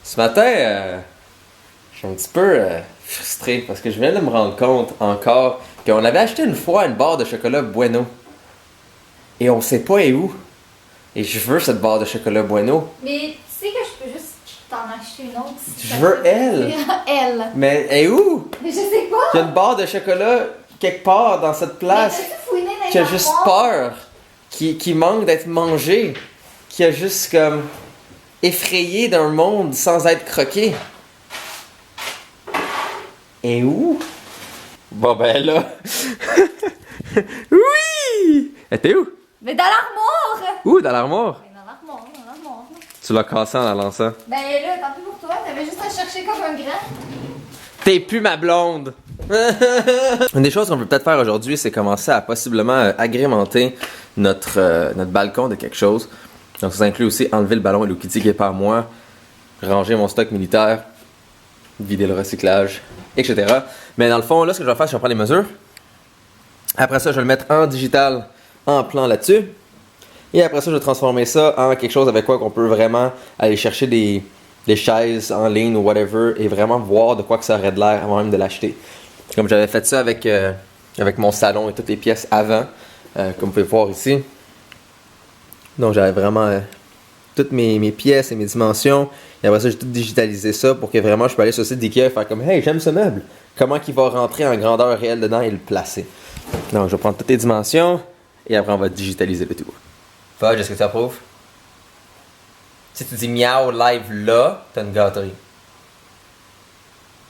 Ce matin, je suis un petit peu frustré parce que je viens de me rendre compte encore qu'on avait acheté une fois une barre de chocolat Bueno. Et on sait pas où. Et je veux cette barre de chocolat Bueno. Mais tu sais que je peux juste t'en acheter une autre si Je veux elle. Elle. Mais elle est où? Mais je sais pas. Il y a une barre de chocolat quelque part dans cette place Mais t'as-tu fouiné dans les qui a juste armoires? peur, qui manque d'être mangée, qui a juste comme effrayé d'un monde sans être croqué. Et où? Bon ben là. Oui! Elle était où? Mais dans l'armoire! Où dans l'armoire? Mais dans l'armoire, dans l'armoire. Tu l'as cassé en la lançant. Ben là, tant pis pour toi, t'avais juste à chercher comme un grand. T'es plus ma blonde! Une des choses qu'on peut peut-être faire aujourd'hui, c'est commencer à possiblement agrémenter notre balcon de quelque chose. Donc ça inclut aussi enlever le ballon Hello Kitty qui est pas à moi, ranger mon stock militaire, vider le recyclage, etc. Mais dans le fond, là, ce que je vais faire, c'est que je vais prendre les mesures. Après ça, je vais le mettre en digital, en plan là-dessus. Et après ça, je vais transformer ça en quelque chose avec quoi qu'on peut vraiment aller chercher des chaises en ligne ou whatever et vraiment voir de quoi que ça aurait de l'air avant même de l'acheter. Comme j'avais fait ça avec mon salon et toutes les pièces avant, comme vous pouvez voir ici. Donc j'avais vraiment toutes mes pièces et mes dimensions. Et après ça, j'ai tout digitalisé ça pour que vraiment je peux aller sur le site d'IKEA et faire comme « Hey, j'aime ce meuble! Comment il va rentrer en grandeur réelle dedans et le placer? » Donc je vais prendre toutes les dimensions et après on va digitaliser le tout. Fudge, est-ce que tu approuves? Si tu dis miaou live là, t'as une gâterie.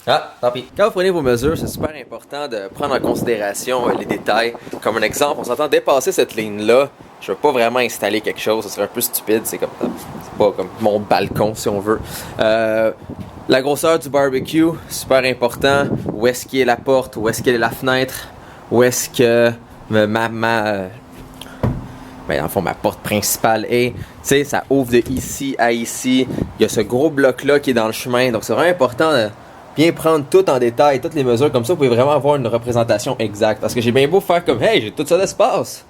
Ah, tant pis. Quand vous prenez vos mesures, c'est super important de prendre en considération les détails. Comme un exemple, on s'entend dépasser cette ligne-là. Je veux pas vraiment installer quelque chose, ça serait un peu stupide. C'est pas comme mon balcon si on veut. La grosseur du barbecue, super important. Où est-ce qu'il est la porte? Où est-ce qu'elle est la fenêtre? Où est-ce que ben, dans le fond, ma porte principale est, tu sais, ça ouvre de ici à ici. Il y a ce gros bloc-là qui est dans le chemin. Donc, c'est vraiment important de bien prendre tout en détail, toutes les mesures. Comme ça, vous pouvez vraiment avoir une représentation exacte. Parce que j'ai bien beau faire comme, hey, j'ai tout ça d'espace.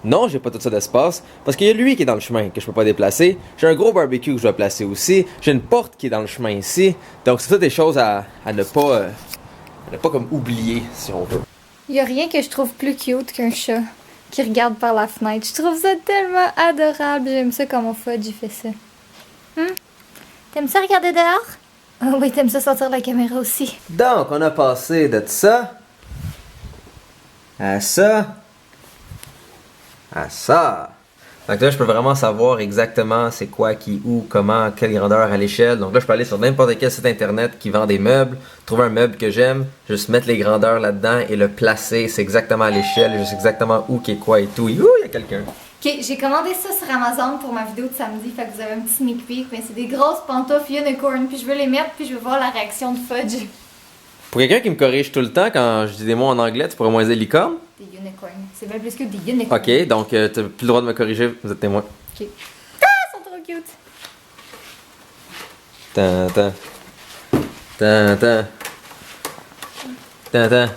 Non, j'ai pas tout ça d'espace. Parce qu'il y a lui qui est dans le chemin, que je peux pas déplacer. J'ai un gros barbecue que je dois placer aussi. J'ai une porte qui est dans le chemin ici. Donc, c'est toutes des choses à ne pas comme oublier, si on veut. Y a rien que je trouve plus cute qu'un chat qui regarde par la fenêtre. Je trouve ça tellement adorable. J'aime ça quand mon Fudge fait ça. T'aimes ça regarder dehors? Oh oui, t'aimes ça sortir la caméra aussi. Donc, on a passé de ça à ça à ça. Donc là, je peux vraiment savoir exactement c'est quoi, qui, où, comment, quelle grandeur à l'échelle. Donc là, je peux aller sur n'importe quel site internet qui vend des meubles, trouver un meuble que j'aime, juste mettre les grandeurs là-dedans et le placer. C'est exactement à l'échelle, je sais exactement où, qui est quoi et tout. Et ouh, il y a quelqu'un. Ok, j'ai commandé ça sur Amazon pour ma vidéo de samedi, fait que vous avez un petit sneak peek. Mais c'est des grosses pantoufles unicorn, puis je veux les mettre, puis je veux voir la réaction de Fudge. Pour quelqu'un qui me corrige tout le temps quand je dis des mots en anglais, tu pourrais moins dire licorne? Des unicorns. C'est bien plus que des unicorns. Ok, donc t'as plus le droit de me corriger, vous êtes témoin. Ok. Ah, ils sont trop cute. Tan, tan. Tan, tan. Tan, tan.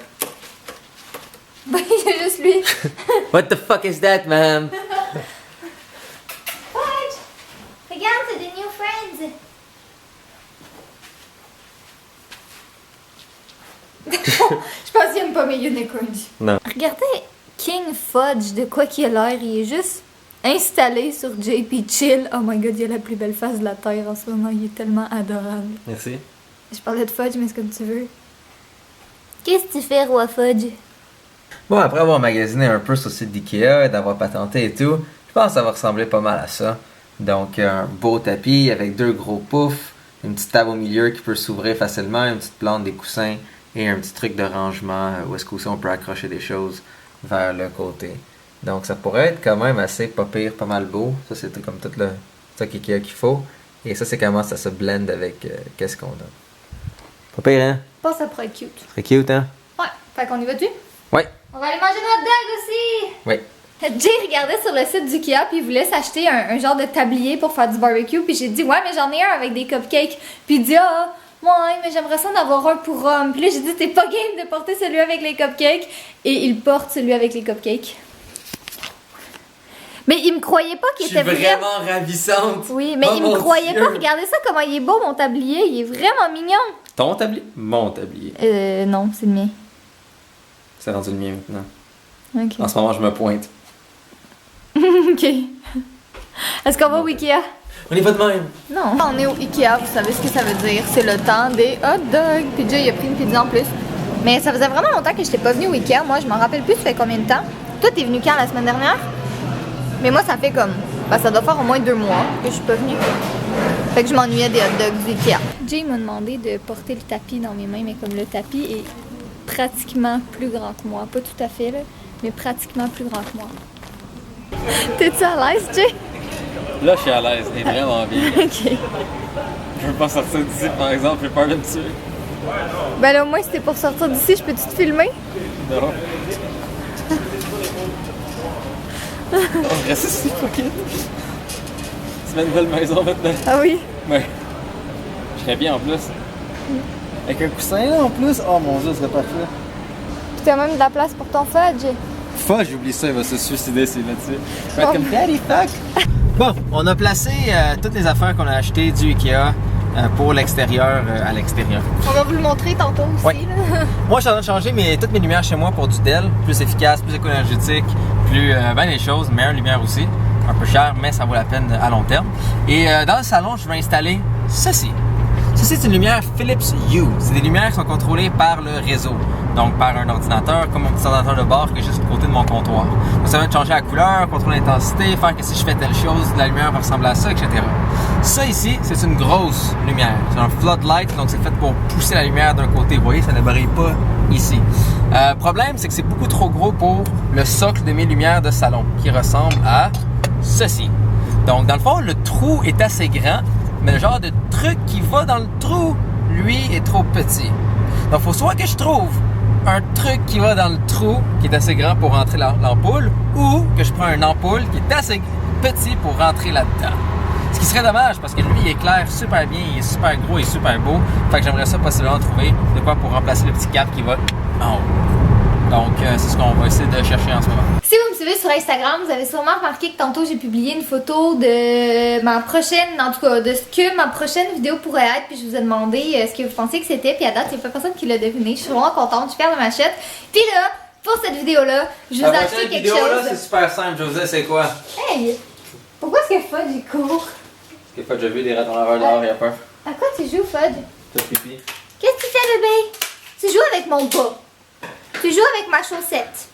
Ben, il y a juste lui. What the fuck is that, ma'am? Fudge! Regarde, c'est des new friends. Je pense qu'il aime pas mes unicorns. Non. Regardez King Fudge, de quoi qu'il a l'air. Il est juste installé sur JP Chill. Oh my god, il a la plus belle face de la terre en ce moment. Il est tellement adorable. Merci. Je parlais de Fudge, mais c'est comme tu veux. Qu'est-ce que tu fais, roi Fudge? Bon, après avoir magasiné un peu sur le site d'IKEA et d'avoir patenté et tout, je pense que ça va ressembler pas mal à ça. Donc, un beau tapis avec deux gros poufs, une petite table au milieu qui peut s'ouvrir facilement, une petite plante, des coussins et un petit truc de rangement où est-ce qu'aussi on peut accrocher des choses vers le côté. Donc, ça pourrait être quand même assez pas pire, pas mal beau. Ça, c'est comme tout le stock IKEA qu'il faut. Et ça, c'est comment ça se blende avec qu'est-ce qu'on a. Pas pire, hein? Je pense que ça pourrait être cute. Très cute, hein? Ouais, fait qu'on y va-tu? Ouais. On va aller manger notre dog aussi! Ouais. Jay regardait sur le site d'IKEA puis il voulait s'acheter un genre de tablier pour faire du barbecue. Puis j'ai dit, ouais, mais j'en ai un avec des cupcakes. Puis il dit, ah, ouais, mais j'aimerais ça en avoir un pour homme. Puis là, j'ai dit, t'es pas game de porter celui avec les cupcakes. Et il porte celui avec les cupcakes. Mais il me croyait pas qu'il Je suis était vraiment ravissante. Oui, mais Oh il me mon croyait Dieu. pas. Regardez ça, comment il est beau, mon tablier. Il est vraiment mignon. Ton tablier? Mon tablier. Non, c'est le mien. C'est rendu le mien maintenant. Ok. En ce moment, je me pointe. Ok. Est-ce qu'on va au Ikea? On est pas de même. Non. On est au Ikea, vous savez ce que ça veut dire. C'est le temps des hot dogs. Puis Jay, il a pris une pizza en plus. Mais ça faisait vraiment longtemps que je n'étais pas venue au Ikea. Moi, je m'en rappelle plus, ça fait combien de temps? Toi, t'es venu quand la semaine dernière? Mais moi, ça fait comme... Ben, ça doit faire au moins 2 mois que je suis pas venue. Fait que je m'ennuyais des hot dogs du Ikea. Jay m'a demandé de porter le tapis dans mes mains, mais comme le tapis est pratiquement plus grand que moi. Pas tout à fait, là, mais pratiquement plus grand que moi. T'es-tu à l'aise, Jay? Là, je suis à l'aise. Elle est vraiment bien. Ok. Je veux pas sortir d'ici, par exemple. J'ai peur de me tuer. Ben là, au moins, si t'es pour sortir d'ici, je peux-tu te filmer? Non. On reste ici, fuck it. Tu mets une nouvelle maison maintenant. Ah oui? Ouais. Je serais bien en plus. Avec un coussin là en plus. Oh mon dieu, ce serait parfait. Puis t'as même de la place pour ton fudge. Fuck, j'oublie ça, il va se suicider s'il là-dessus. Je vais être comme Daddy, fuck. Bon, on a placé toutes les affaires qu'on a achetées du Ikea pour l'extérieur à l'extérieur. On va vous le montrer tantôt aussi. Oui. Là. Moi, je suis en train de changer toutes mes lumières chez moi pour du Dell, plus efficace, plus éco-énergétique, plus bien des choses, meilleure lumière aussi. Un peu cher, mais ça vaut la peine à long terme. Et dans le salon, je vais installer ceci. Ceci, c'est une lumière Philips Hue. C'est des lumières qui sont contrôlées par le réseau. Donc, par un ordinateur, comme mon petit ordinateur de bord qui est juste du côté de mon comptoir. Donc, ça va changer la couleur, contrôler l'intensité, faire que si je fais telle chose, la lumière va ressembler à ça, etc. Ça ici, c'est une grosse lumière. C'est un floodlight, donc c'est fait pour pousser la lumière d'un côté. Vous voyez, ça ne brille pas ici. Problème, c'est que c'est beaucoup trop gros pour le socle de mes lumières de salon, qui ressemble à ceci. Donc, dans le fond, le trou est assez grand, mais le genre de truc qui va dans le trou, lui, est trop petit. Donc, il faut soit que je trouve un truc qui va dans le trou, qui est assez grand pour rentrer l'ampoule, ou que je prends une ampoule qui est assez petit pour rentrer là-dedans. Ce qui serait dommage, parce que lui, il éclaire super bien, il est super gros et super beau. Fait que j'aimerais ça possiblement trouver de quoi pour remplacer le petit cap qui va en haut. Donc, c'est ce qu'on va essayer de chercher en ce moment. Si vous me suivez sur Instagram, vous avez sûrement remarqué que tantôt j'ai publié une photo de ma prochaine, en tout cas, de ce que ma prochaine vidéo pourrait être. Puis je vous ai demandé ce que vous pensiez que c'était. Puis à date, il n'y a pas personne qui l'a deviné. Je suis vraiment contente, je suis fière de ma chute. Puis là, pour cette vidéo-là, je vous ai acheté quelque chose. Là, c'est super simple, José, c'est quoi? Hey! Pourquoi est-ce que Fudge il court? J'ai pas déjà vu des ratons laveurs dehors, il y a peur. À quoi tu joues, Fudge? T'as pipi. Qu'est-ce que tu fais, bébé? Tu joues avec mon pas. Tu joues avec ma chaussette.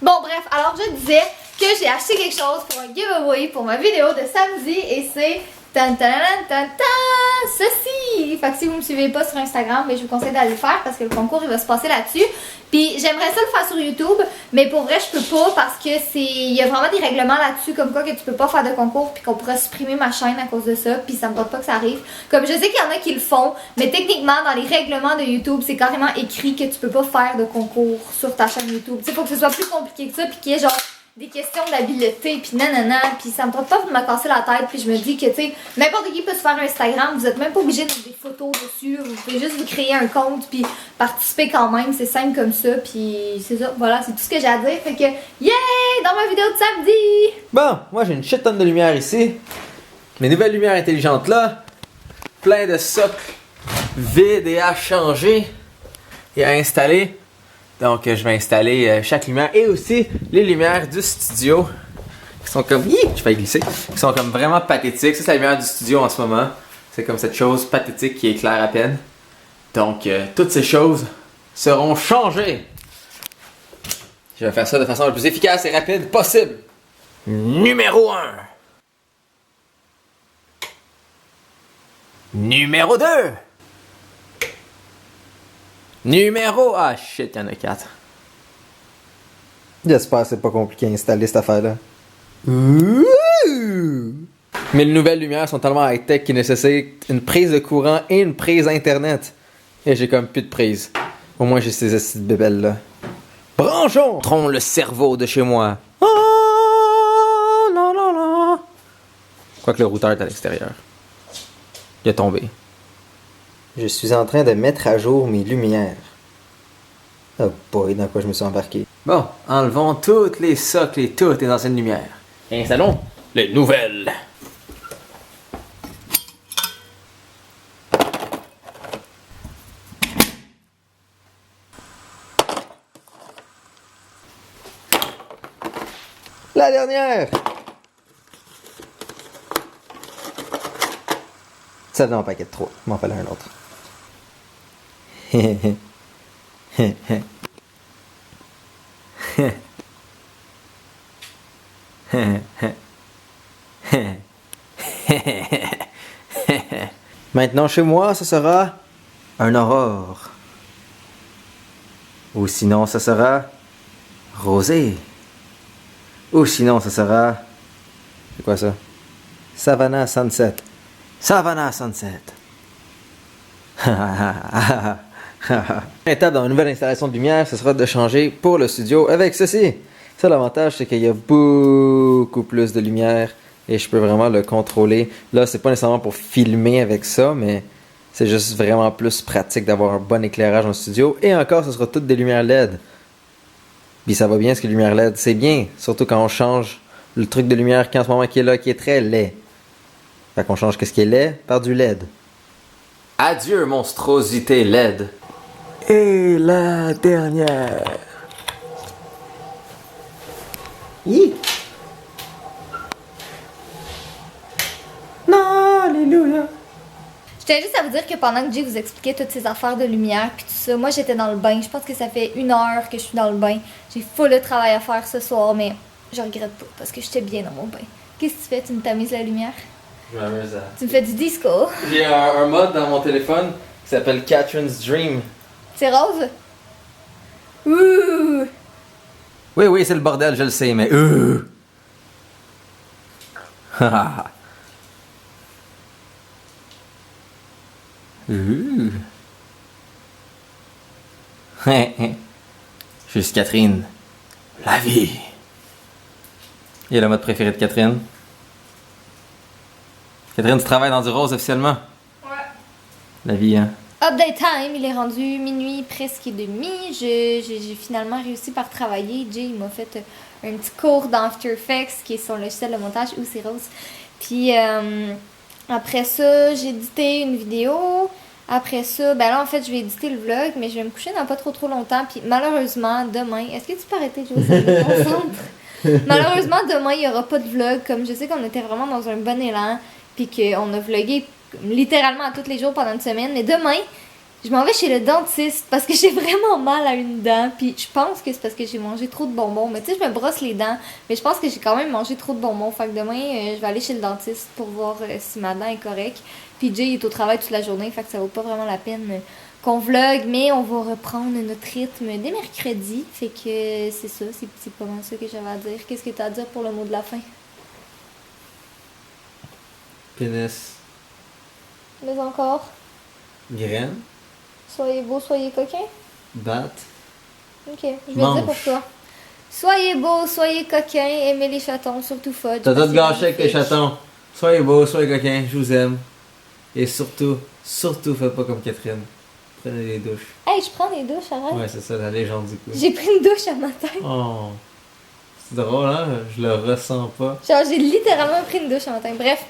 Bon, bref, alors je disais que j'ai acheté quelque chose pour un giveaway pour ma vidéo de samedi et c'est tan tan tan tan ceci. Fait que si vous me suivez pas sur Instagram, mais je vous conseille d'aller le faire parce que le concours il va se passer là-dessus. Puis j'aimerais ça le faire sur YouTube, mais pour vrai je peux pas parce que il y a vraiment des règlements là-dessus comme quoi que tu peux pas faire de concours puis qu'on pourrait supprimer ma chaîne à cause de ça, puis ça me tente pas que ça arrive. Comme je sais qu'il y en a qui le font, mais techniquement dans les règlements de YouTube, c'est carrément écrit que tu peux pas faire de concours sur ta chaîne YouTube. Tu sais, faut que ce soit plus compliqué que ça puis qu'il y ait genre des questions d'habileté, puis nanana, puis ça me tente pas de me casser la tête, puis je me dis que, tu sais, n'importe qui peut se faire un Instagram, vous êtes même pas obligé de mettre des photos dessus, vous pouvez juste vous créer un compte, puis participer quand même, c'est simple comme ça, puis c'est ça, voilà, c'est tout ce que j'ai à dire, fait que, yeah, dans ma vidéo de samedi! Bon, moi j'ai une shit tonne de lumière ici. Mes nouvelles lumières intelligentes là. Plein de socles vides et à changer et à installer. Donc, je vais installer chaque lumière et aussi les lumières du studio qui sont comme. Je vais glisser. Qui sont comme vraiment pathétiques. Ça, c'est la lumière du studio en ce moment. C'est comme cette chose pathétique qui éclaire à peine. Donc, toutes ces choses seront changées. Je vais faire ça de façon la plus efficace et rapide possible. Numéro 1. Numéro 2. Numéro... Ah shit, il y en a 4. J'espère que c'est pas compliqué à installer cette affaire-là. Mes nouvelles lumières sont tellement high-tech qu'ils nécessitent une prise de courant et une prise internet. Et j'ai comme plus de prise. Au moins j'ai ces acides de bébelles-là. Branchons! Montrons le cerveau de chez moi. Ah, non, non, non. Quoique le routeur est à l'extérieur. Il est tombé. Je suis en train de mettre à jour mes lumières. Oh boy, dans quoi je me suis embarqué. Bon, enlevons toutes les socles et toutes les anciennes lumières. Installons les nouvelles. La dernière! Ça donne un paquet de 3. Il m'en fallait un autre. Maintenant, chez moi, ce sera un aurore. Ou sinon, ce sera rosé. Ou sinon, ce sera... C'est quoi ça? Savannah Sunset. Savannah Sunset. Étape dans une nouvelle installation de lumière, ce sera de changer pour le studio avec ceci. Ça, l'avantage, c'est qu'il y a beaucoup plus de lumière et je peux vraiment le contrôler. Là, c'est pas nécessairement pour filmer avec ça, mais c'est juste vraiment plus pratique d'avoir un bon éclairage dans le studio. Et encore, ce sera toutes des lumières LED. Puis ça va bien, ce que les lumières LED, c'est bien. Surtout quand on change le truc de lumière qui en ce moment qui est là, qui est très laid. Fait qu'on change qu'est-ce qui est laid par du LED. Adieu, monstruosité LED. Et la dernière. Hi. Alléluia. Je tiens juste à vous dire que pendant que Jay vous expliquait toutes ces affaires de lumière puis tout ça, moi j'étais dans le bain. Je pense que ça fait 1 heure que je suis dans le bain. J'ai full de travail à faire ce soir, mais je regrette pas parce que j'étais bien dans mon bain. Qu'est-ce que tu fais? Tu me tamises la lumière? Je m'amuse à... Tu me fais du disco? J'ai un mode dans mon téléphone qui s'appelle Catherine's Dream. C'est rose? Ouh! Oui, oui, c'est le bordel, je le sais, mais... Je suis Catherine. La vie. Il est le mode préféré de Catherine. Catherine, tu travailles dans du rose officiellement? Ouais. La vie, hein? Update time, il est rendu minuit presque et demi. J'ai finalement réussi par travailler. Jay il m'a fait un petit cours d'After Effects qui est son logiciel de montage où c'est rose. Puis après ça, j'ai édité une vidéo. Après ça, ben là en fait je vais éditer le vlog, mais je vais me coucher dans pas trop longtemps. Puis malheureusement, demain, est-ce que tu peux arrêter de jouer ça me concentre? Malheureusement, demain il n'y aura pas de vlog. Comme je sais qu'on était vraiment dans un bon élan. Puis qu'on a vlogué littéralement à tous les jours pendant une semaine. Mais demain, je m'en vais chez le dentiste parce que j'ai vraiment mal à une dent. Puis je pense que c'est parce que j'ai mangé trop de bonbons. Mais tu sais, je me brosse les dents. Mais je pense que j'ai quand même mangé trop de bonbons. Fait que demain, je vais aller chez le dentiste pour voir si ma dent est correcte. Puis Jay est au travail toute la journée. Fait que ça vaut pas vraiment la peine qu'on vlogue. Mais on va reprendre notre rythme dès mercredi. Fait que c'est ça. C'est pas mal ça que j'avais à dire. Qu'est-ce que tu as à dire pour le mot de la fin? Pénis. Mais encore, Graine. soyez beaux, soyez coquins. Batte. Ok, je vais le Manche. dire pour toi. Soyez beaux, soyez coquins, aimez les chatons, surtout Fudge. T'as parce tout qu'il gâché est avec tes magnifique. chatons. Soyez beaux, soyez coquins, je vous aime. Et surtout, faites pas comme Catherine. Prenez des douches. Hey, je prends des douches, arrête. Ouais, c'est ça la légende du coup. J'ai pris une douche à matin. Oh. C'est drôle, hein? Je le ressens pas. Genre, j'ai littéralement pris une douche à matin. Bref,